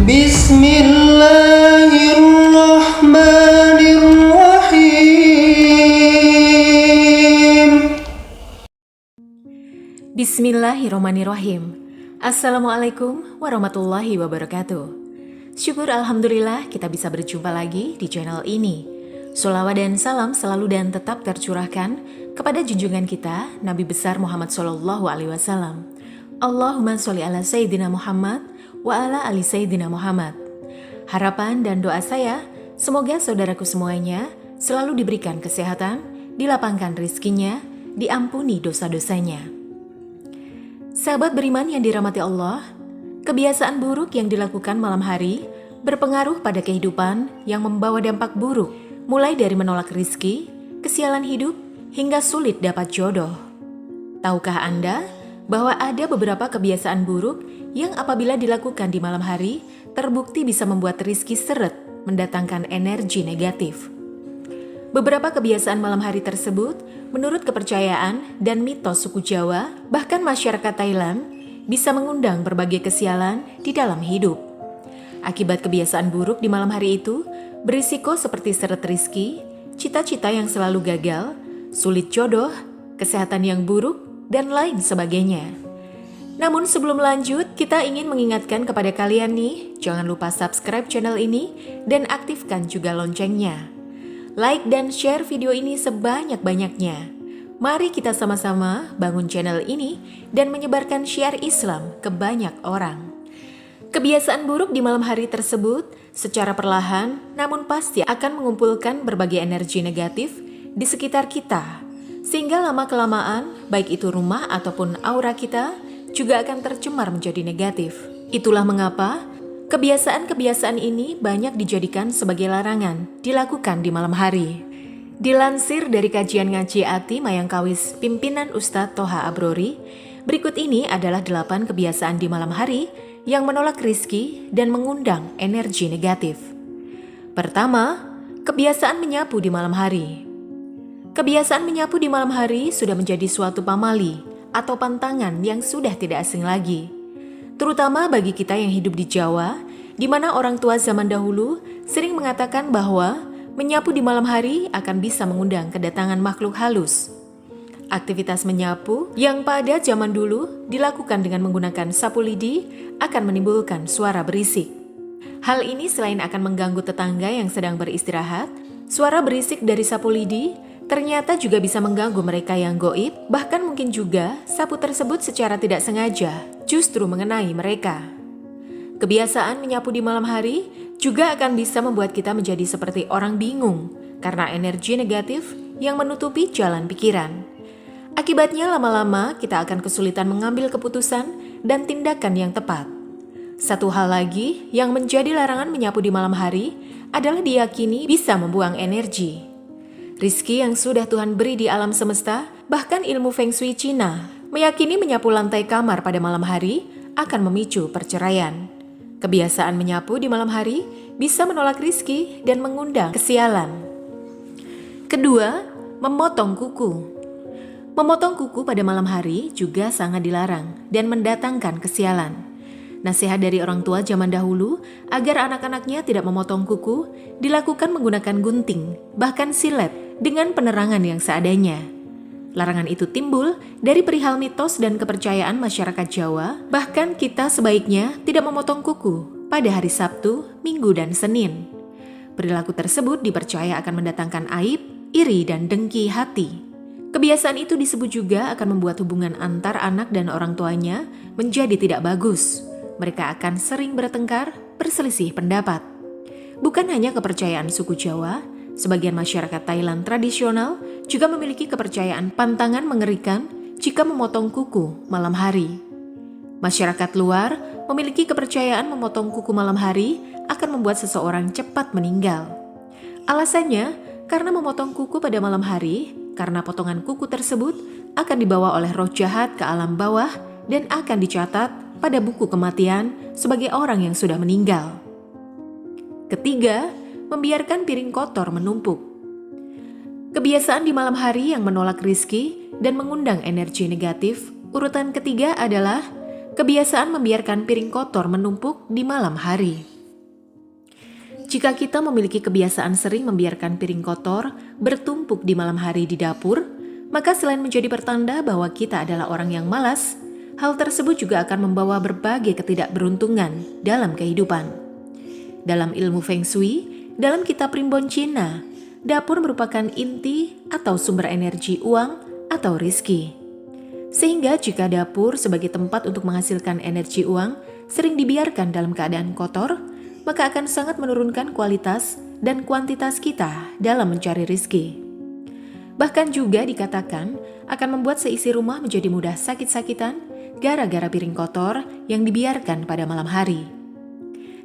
Bismillahirrahmanirrahim. Bismillahirrahmanirrahim. Assalamualaikum warahmatullahi wabarakatuh. Syukur alhamdulillah kita bisa berjumpa lagi di channel ini. Sholawat dan salam selalu dan tetap tercurahkan kepada junjungan kita Nabi besar Muhammad SAW. Allahumma sholli ala Sayyidina Muhammad wa ala ali Sayyidina Muhammad. Harapan dan doa saya, semoga saudaraku semuanya selalu diberikan kesehatan, dilapangkan rizkinya, diampuni dosa-dosanya. Sahabat beriman yang dirahmati Allah, kebiasaan buruk yang dilakukan malam hari berpengaruh pada kehidupan yang membawa dampak buruk, mulai dari menolak rizki, kesialan hidup, hingga sulit dapat jodoh. Tahukah Anda bahwa ada beberapa kebiasaan buruk yang apabila dilakukan di malam hari terbukti bisa membuat rizki seret, mendatangkan energi negatif. Beberapa kebiasaan malam hari tersebut, menurut kepercayaan dan mitos suku Jawa, bahkan masyarakat Thailand, bisa mengundang berbagai kesialan di dalam hidup. Akibat kebiasaan buruk di malam hari itu, berisiko seperti seret rizki, cita-cita yang selalu gagal, sulit jodoh, kesehatan yang buruk, dan lain sebagainya. Namun sebelum lanjut, kita ingin mengingatkan kepada kalian nih, jangan lupa subscribe channel ini dan aktifkan juga loncengnya. Like dan share video ini sebanyak-banyaknya. Mari kita sama-sama bangun channel ini dan menyebarkan syiar Islam ke banyak orang. Kebiasaan buruk di malam hari tersebut secara perlahan namun pasti akan mengumpulkan berbagai energi negatif di sekitar kita. Sehingga lama-kelamaan baik itu rumah ataupun aura kita juga akan tercemar menjadi negatif. Itulah mengapa kebiasaan-kebiasaan ini banyak dijadikan sebagai larangan dilakukan di malam hari. Dilansir dari kajian ngaji Ati Mayangkawis pimpinan Ustadz Toha Abrori, berikut ini adalah 8 kebiasaan di malam hari yang menolak rizki dan mengundang energi negatif. Pertama, kebiasaan menyapu di malam hari. Kebiasaan menyapu di malam hari sudah menjadi suatu pamali atau pantangan yang sudah tidak asing lagi. Terutama bagi kita yang hidup di Jawa, di mana orang tua zaman dahulu sering mengatakan bahwa menyapu di malam hari akan bisa mengundang kedatangan makhluk halus. Aktivitas menyapu yang pada zaman dulu dilakukan dengan menggunakan sapu lidi akan menimbulkan suara berisik. Hal ini selain akan mengganggu tetangga yang sedang beristirahat, suara berisik dari sapu lidi ternyata juga bisa mengganggu mereka yang goib, bahkan mungkin juga sapu tersebut secara tidak sengaja justru mengenai mereka. Kebiasaan menyapu di malam hari juga akan bisa membuat kita menjadi seperti orang bingung karena energi negatif yang menutupi jalan pikiran. Akibatnya lama-lama kita akan kesulitan mengambil keputusan dan tindakan yang tepat. Satu hal lagi yang menjadi larangan menyapu di malam hari adalah diyakini bisa membuang energi. Rizki yang sudah Tuhan beri di alam semesta, bahkan ilmu Feng Shui Cina, meyakini menyapu lantai kamar pada malam hari akan memicu perceraian. Kebiasaan menyapu di malam hari bisa menolak rizki dan mengundang kesialan. Kedua, memotong kuku. Memotong kuku pada malam hari juga sangat dilarang dan mendatangkan kesialan. Nasihat dari orang tua zaman dahulu agar anak-anaknya tidak memotong kuku dilakukan menggunakan gunting, bahkan silet dengan penerangan yang seadanya. Larangan itu timbul dari perihal mitos dan kepercayaan masyarakat Jawa, bahkan kita sebaiknya tidak memotong kuku pada hari Sabtu, Minggu, dan Senin. Perilaku tersebut dipercaya akan mendatangkan aib, iri, dan dengki hati. Kebiasaan itu disebut juga akan membuat hubungan antar anak dan orang tuanya menjadi tidak bagus. Mereka akan sering bertengkar, berselisih pendapat. Bukan hanya kepercayaan suku Jawa, sebagian masyarakat Thailand tradisional juga memiliki kepercayaan pantangan mengerikan jika memotong kuku malam hari. Masyarakat luar memiliki kepercayaan memotong kuku malam hari akan membuat seseorang cepat meninggal. Alasannya, karena memotong kuku pada malam hari, karena potongan kuku tersebut akan dibawa oleh roh jahat ke alam bawah dan akan dicatat pada buku kematian sebagai orang yang sudah meninggal. Ketiga, membiarkan piring kotor menumpuk. Kebiasaan di malam hari yang menolak rizki dan mengundang energi negatif, urutan ketiga adalah kebiasaan membiarkan piring kotor menumpuk di malam hari. Jika kita memiliki kebiasaan sering membiarkan piring kotor bertumpuk di malam hari di dapur, maka selain menjadi pertanda bahwa kita adalah orang yang malas, hal tersebut juga akan membawa berbagai ketidakberuntungan dalam kehidupan. Dalam ilmu Feng Shui, dalam kitab Primbon Cina, dapur merupakan inti atau sumber energi uang atau rizki. Sehingga jika dapur sebagai tempat untuk menghasilkan energi uang sering dibiarkan dalam keadaan kotor, maka akan sangat menurunkan kualitas dan kuantitas kita dalam mencari rizki. Bahkan juga dikatakan akan membuat seisi rumah menjadi mudah sakit-sakitan gara-gara piring kotor yang dibiarkan pada malam hari.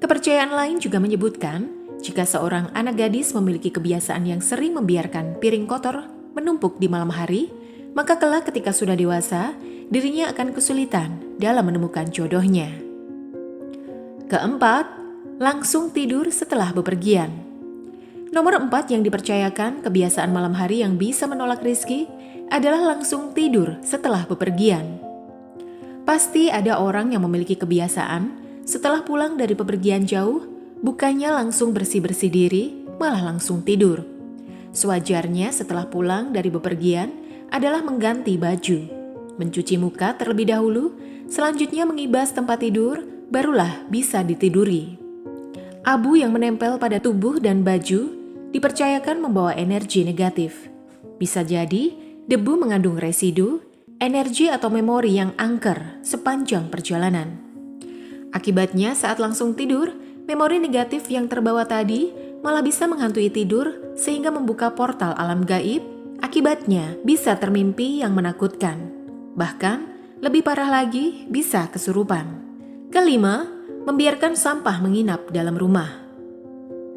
Kepercayaan lain juga menyebutkan, jika seorang anak gadis memiliki kebiasaan yang sering membiarkan piring kotor menumpuk di malam hari, maka kelak ketika sudah dewasa, dirinya akan kesulitan dalam menemukan jodohnya. Keempat, langsung tidur setelah bepergian. Nomor 4 yang dipercayakan kebiasaan malam hari yang bisa menolak rizki adalah langsung tidur setelah bepergian. Pasti ada orang yang memiliki kebiasaan setelah pulang dari bepergian jauh, bukannya langsung bersih-bersih diri, malah langsung tidur. Sewajarnya setelah pulang dari bepergian adalah mengganti baju, mencuci muka terlebih dahulu, selanjutnya mengibas tempat tidur, barulah bisa ditiduri. Abu yang menempel pada tubuh dan baju dipercayakan membawa energi negatif. Bisa jadi debu mengandung residu, energi atau memori yang angker sepanjang perjalanan. Akibatnya saat langsung tidur, memori negatif yang terbawa tadi malah bisa menghantui tidur sehingga membuka portal alam gaib. Akibatnya bisa termimpi yang menakutkan. Bahkan lebih parah lagi bisa kesurupan. Kelima, membiarkan sampah menginap dalam rumah.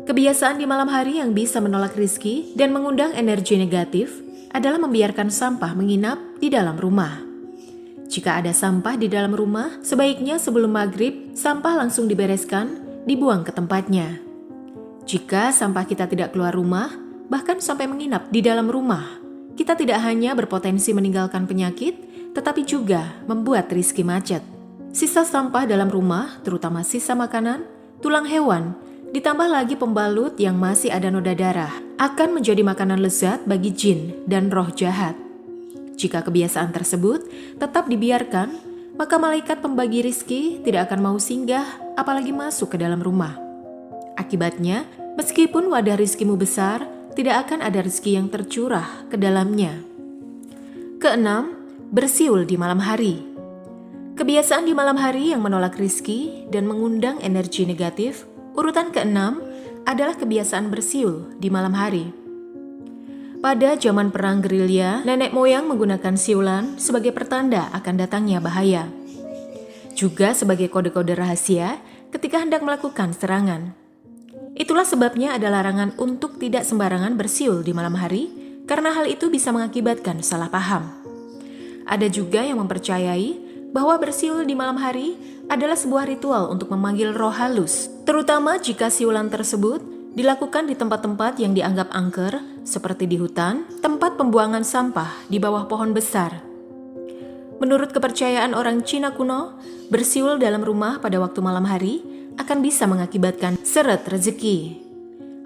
Kebiasaan di malam hari yang bisa menolak rizki dan mengundang energi negatif adalah membiarkan sampah menginap di dalam rumah. Jika ada sampah di dalam rumah, sebaiknya sebelum maghrib, sampah langsung dibereskan, dibuang ke tempatnya. Jika sampah kita tidak keluar rumah, bahkan sampai menginap di dalam rumah, kita tidak hanya berpotensi meninggalkan penyakit, tetapi juga membuat rizki macet. Sisa sampah dalam rumah, terutama sisa makanan, tulang hewan, ditambah lagi pembalut yang masih ada noda darah, akan menjadi makanan lezat bagi jin dan roh jahat. Jika kebiasaan tersebut tetap dibiarkan, maka malaikat pembagi rizki tidak akan mau singgah, apalagi masuk ke dalam rumah. Akibatnya, meskipun wadah rizkimu besar, tidak akan ada rezeki yang tercurah ke dalamnya. Keenam, bersiul di malam hari. Kebiasaan di malam hari yang menolak rezeki dan mengundang energi negatif, urutan keenam adalah kebiasaan bersiul di malam hari. Pada zaman perang gerilya, nenek moyang menggunakan siulan sebagai pertanda akan datangnya bahaya. Juga sebagai kode-kode rahasia ketika hendak melakukan serangan. Itulah sebabnya ada larangan untuk tidak sembarangan bersiul di malam hari, karena hal itu bisa mengakibatkan salah paham. Ada juga yang mempercayai bahwa bersiul di malam hari adalah sebuah ritual untuk memanggil roh halus, terutama jika siulan tersebut dilakukan di tempat-tempat yang dianggap angker, seperti di hutan, tempat pembuangan sampah di bawah pohon besar. Menurut kepercayaan orang Cina kuno, bersiul dalam rumah pada waktu malam hari akan bisa mengakibatkan seret rezeki.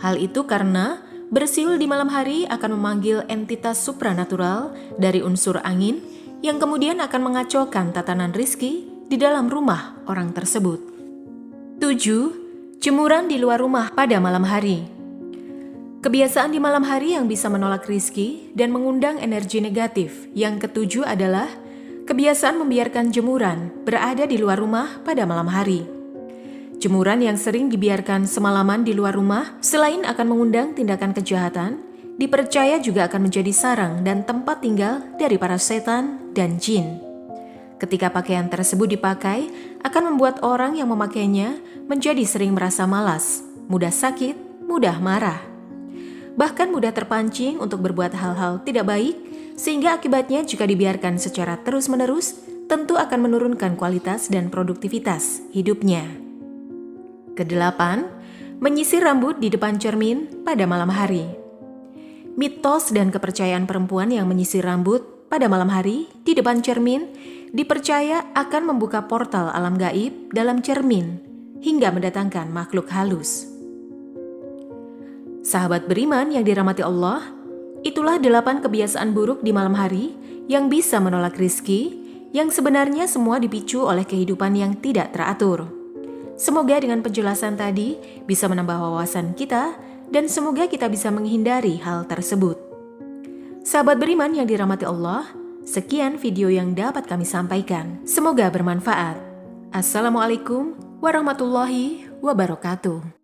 Hal itu karena bersiul di malam hari akan memanggil entitas supranatural dari unsur angin yang kemudian akan mengacaukan tatanan rizki di dalam rumah orang tersebut. 7. Jemuran di luar rumah pada malam hari. Kebiasaan di malam hari yang bisa menolak rizki dan mengundang energi negatif yang ketujuh adalah kebiasaan membiarkan jemuran berada di luar rumah pada malam hari. Jemuran yang sering dibiarkan semalaman di luar rumah, selain akan mengundang tindakan kejahatan, dipercaya juga akan menjadi sarang dan tempat tinggal dari para setan dan jin. Ketika pakaian tersebut dipakai, akan membuat orang yang memakainya menjadi sering merasa malas, mudah sakit, mudah marah. Bahkan mudah terpancing untuk berbuat hal-hal tidak baik, sehingga akibatnya jika dibiarkan secara terus-menerus, tentu akan menurunkan kualitas dan produktivitas hidupnya. Kedelapan, menyisir rambut di depan cermin pada malam hari. Mitos dan kepercayaan perempuan yang menyisir rambut pada malam hari di depan cermin dipercaya akan membuka portal alam gaib dalam cermin hingga mendatangkan makhluk halus. Sahabat beriman yang dirahmati Allah, itulah 8 kebiasaan buruk di malam hari yang bisa menolak rizki, yang sebenarnya semua dipicu oleh kehidupan yang tidak teratur. Semoga dengan penjelasan tadi bisa menambah wawasan kita dan semoga kita bisa menghindari hal tersebut. Sahabat beriman yang dirahmati Allah, sekian video yang dapat kami sampaikan. Semoga bermanfaat. Assalamualaikum warahmatullahi wabarakatuh.